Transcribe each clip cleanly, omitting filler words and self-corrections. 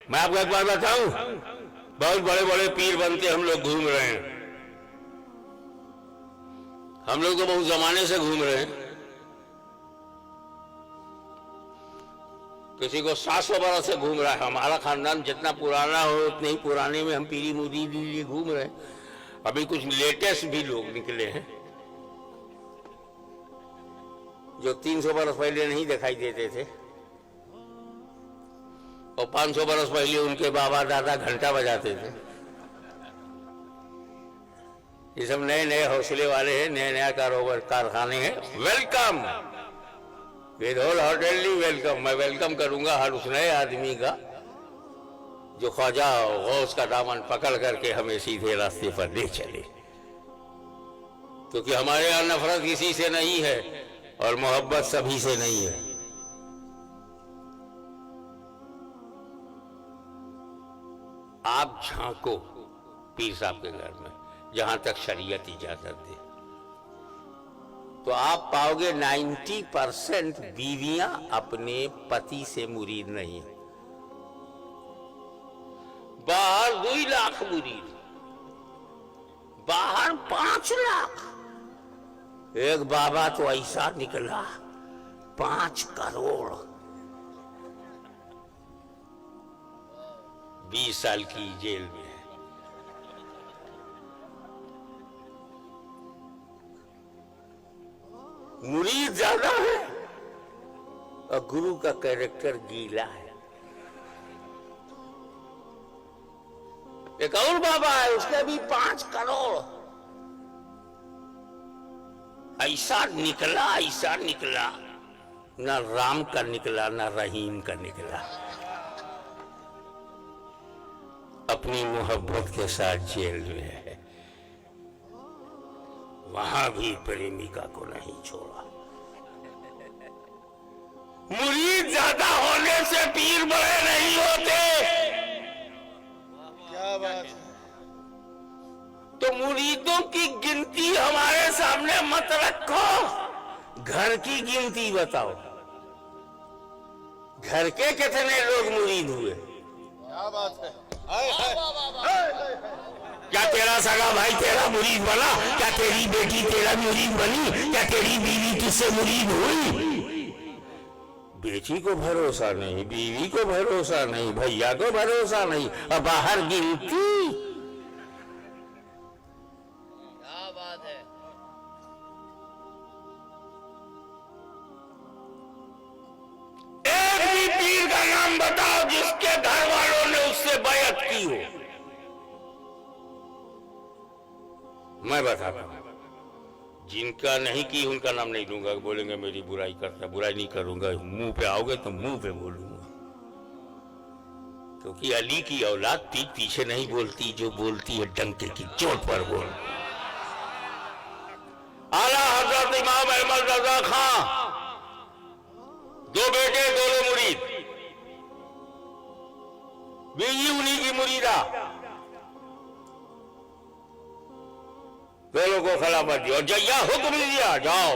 मैं आपको एक बात बताऊं, बहुत बड़े बड़े पीर बनते हम लोग घूम रहे हैं। हम लोग तो बहुत जमाने से घूम रहे हैं। किसी को 700 बरस से घूम रहा है। हमारा खानदान जितना पुराना हो उतने ही पुराने में हम पीरी मुरीद लिए घूम रहे हैं। अभी कुछ लेटेस्ट भी लोग निकले हैं जो 300 बरस पहले नहीं दिखाई देते थे, और 500 बरस पहले उनके बाबा दादा घंटा बजाते थे। ये सब नए नए हौसले वाले हैं, नए नया कारोबार कारखाने हैं। Welcome, with wholeheartedly welcome. मैं वेलकम करूंगा हर उस नए आदमी का जो ख्वाजा गौस का दामन पकड़ करके हमें सीधे रास्ते पर ले चले, क्योंकि हमारे यहाँ नफरत किसी से नहीं है और मोहब्बत सभी से नहीं है। आप झांको पीर साहब के घर में, जहां तक शरीयत इजाजत दे, तो आप पाओगे 90% बीवियां अपने पति से मुरीद नहीं है। बाहर 2 लाख मुरीद, बाहर 5 लाख। एक बाबा तो ऐसा निकला 5 करोड़। 20 साल की जेल में है। मुरीद ज्यादा है और गुरु का कैरेक्टर गीला है। एक और बाबा है, उसके भी 5 करोड़। ऐसा निकला, ना राम का निकला ना रहीम का निकला। अपनी मोहब्बत के साथ जेल में है, वहां भी प्रेमिका को नहीं छोड़ा। मुरीद ज्यादा होने से पीर बड़े नहीं होते। क्या बात है। तो मुरीदों की गिनती हमारे सामने मत रखो, घर की गिनती बताओ। घर के कितने लोग मुरीद हुए? क्या बात है। हाय हाय। क्या तेरा सगा भाई तेरा मुरीद बना? क्या तेरी बेटी तेरा मुरीद बनी? क्या तेरी बीवी तुझसे मुरीद हुई? बेटी को भरोसा नहीं, बीवी को भरोसा नहीं, भैया को भरोसा नहीं, और बाहर गिनती। क्या बात है। एक भी पीर का नाम बताओ जिसके घर वालों ने उससे बैअत की हो। मैं बताता हूं, जिनका नहीं की उनका नाम नहीं लूंगा। बोलेंगे मेरी बुराई करता, बुराई नहीं करूंगा। मुंह पे आओगे तो मुंह पे बोलूंगा, क्योंकि अली की औलाद पीठ पीछे नहीं बोलती, जो बोलती है डंके की चोट पर बोल। आला हजरत इमाम अहमद रजा खां, 2 बेटे 2 मुरीद, बीवी उन्हीं की मुरीदा। दोनों को खिलाफत दी और जया हुक्म दिया, जाओ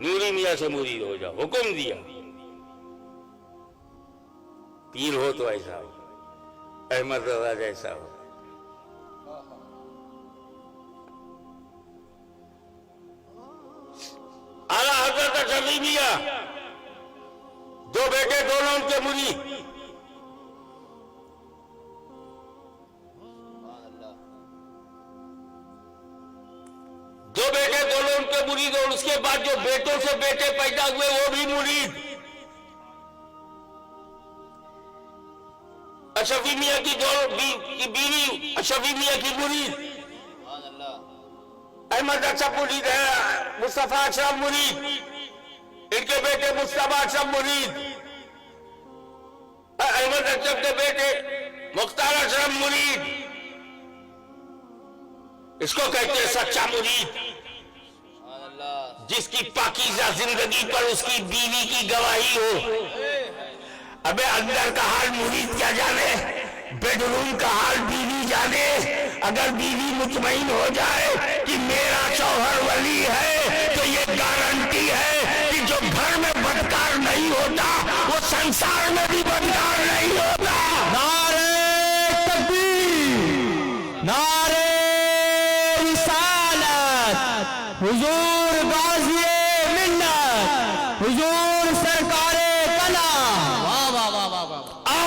नूरी मियां से मुरीद हो जाओ। हुक्म दिया। पीर हो तो ऐसा हो, अहमद रजा जैसा हो। आला हजरत शफी मियां, 2 बेटे दोनों उनके मुरीद। मुरीद, और उसके बाद जो बेटों से बेटे पैदा हुए वो भी मुरीद। अशफी मियां की बीवी अशफी मियां की मुरीद। अहमद अशरफ मुरीद है, मुस्तफा अशरफ मुरीद, इनके बेटे मुस्तफा अशरफ मुरीद। अहमद अशरफ के बेटे मुख्तार अशरफ मुरीद। इसको कहते हैं सच्चा मुरीद, जिसकी पाकीज़ा जिंदगी पर उसकी बीवी की गवाही हो। अबे अंदर का हाल मुरीद क्या जाने, बेडरूम का हाल बीवी जाने। अगर बीवी मुतमईन हो जाए कि मेरा शौहर वली है, तो ये गारंटी है कि जो घर में बदकार नहीं होता वो संसार में भी बदकार नहीं होता।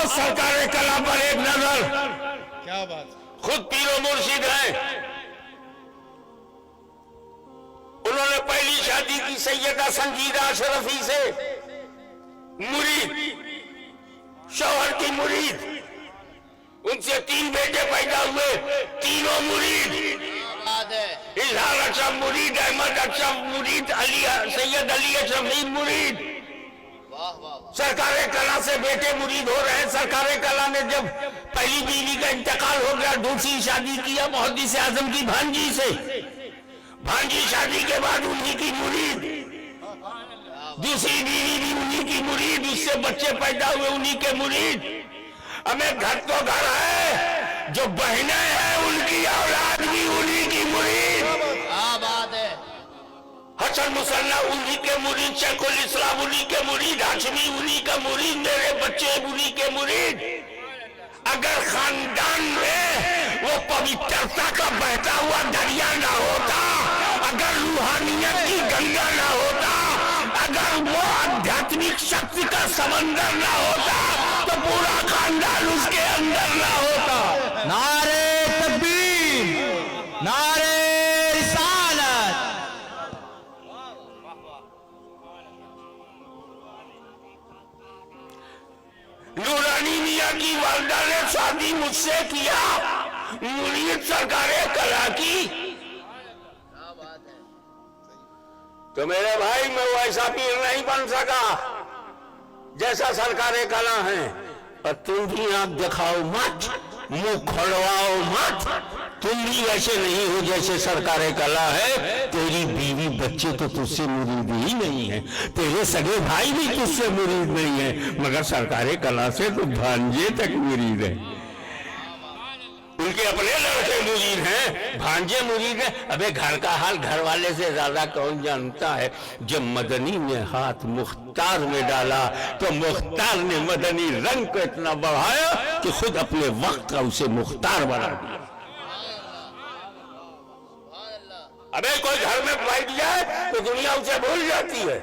आओ सरकार कला पर एक नजर। क्या बात है। खुद पीरो मुर्शिद हैं, उन्होंने पहली शादी की सैयदा संजीदा अशरफी से, मुरीद, शौहर की मुरीद, उनसे 3 बेटे पैदा हुए, तीनों मुरीद। इजहार अशरफ मुरीद, अहमद अशरफ मुरीद, सैयद अली अशरफी मुरीद। सरकार कला से बेटे मुरीद हो रहे हैं। सरकार कला ने जब पहली बीवी का इंतकाल हो गया, दूसरी शादी किया मुहद्दिस आजम की भांजी से, भांजी शादी के बाद उन्हीं की मुरीद, दूसरी बीवी भी उन्हीं की मुरीद, उससे बच्चे पैदा हुए उन्हीं के मुरीद। हमें घर तो घर है, जो बहनें हैं उनकी औलाद भी उन्हीं की मुरीद। हसन मुसन्ना उन्हीं के मुरीद, शेखुल इस्लाम उन्हीं के मुरीद, हाशमी उन्हीं का मुरीद, मेरे बच्चे उन्हीं के मुरीद। अगर खानदान में वो पवित्रता का बहता हुआ दरिया ना होता, अगर रूहानियत की गंगा ना होता, अगर वो आध्यात्मिक शक्ति का समंदर ना होता, तो पूरा खानदान उसके अंदर ना होता। नारे तकबीर, नारे रिसालत। नूरानी मियाँ की वालदा ने शादी मुझसे किया, मुरीद सरकार कला की। तो मेरे भाई मैं वैसा पीर नहीं बन सका जैसा सरकार कला है। और तुम भी आंख दिखाओ मत, मुंह खोलवाओ मत, तुम भी वैसे नहीं हो जैसे सरकार कला है। तेरी बीवी बच्चे तो तुझसे मुरीद ही नहीं है, तेरे सगे भाई भी तुझसे मुरीद नहीं है, मगर सरकार कला से तो भांजे तक मुरीद है। उनके अपने लड़के मुरीद हैं, भांजे मुरीद हैं। अबे घर का हाल घर वाले से ज्यादा कौन जानता है। जब मदनी ने हाथ मुख्तार में डाला तो मुख्तार ने मदनी रंग को इतना बढ़ाया कि खुद अपने वक्त का उसे मुख्तार बना दिया। अबे कोई घर में बैठ जाए तो दुनिया उसे भूल जाती है,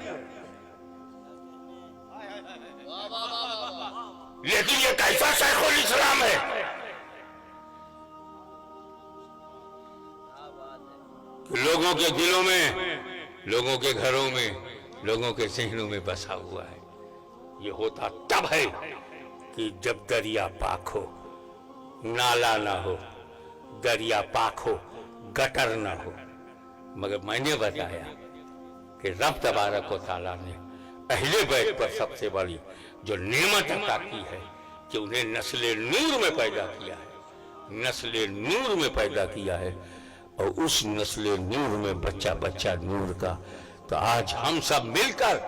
लेकिन ये कैसा शेखुल इस्लाम है, लोगों के दिलों में, लोगों के घरों में, लोगों के जहनों में बसा हुआ है। ये होता तब है कि जब दरिया पाक हो, नाला ना हो, दरिया पाक हो, गटर ना हो। मगर मैंने बताया कि रब तबारक व तआला ने अहले बैत पर सबसे बड़ी जो नेमत अता की है कि उन्हें नस्ल नूर में पैदा किया है, नस्ल नूर में पैदा किया है। और उस नस्ल नूर में बच्चा बच्चा नूर का। तो आज हम सब मिलकर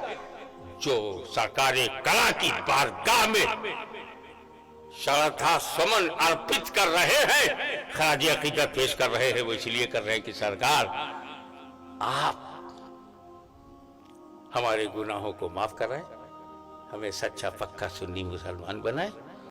जो सरकार कला की बारगाह में श्रद्धा सुमन अर्पित कर रहे हैं, खराज अकीदत पेश कर रहे हैं, वो इसलिए कर रहे हैं कि सरकार आप हमारे गुनाहों को माफ कराएं, हमें सच्चा पक्का सुन्नी मुसलमान बनाए।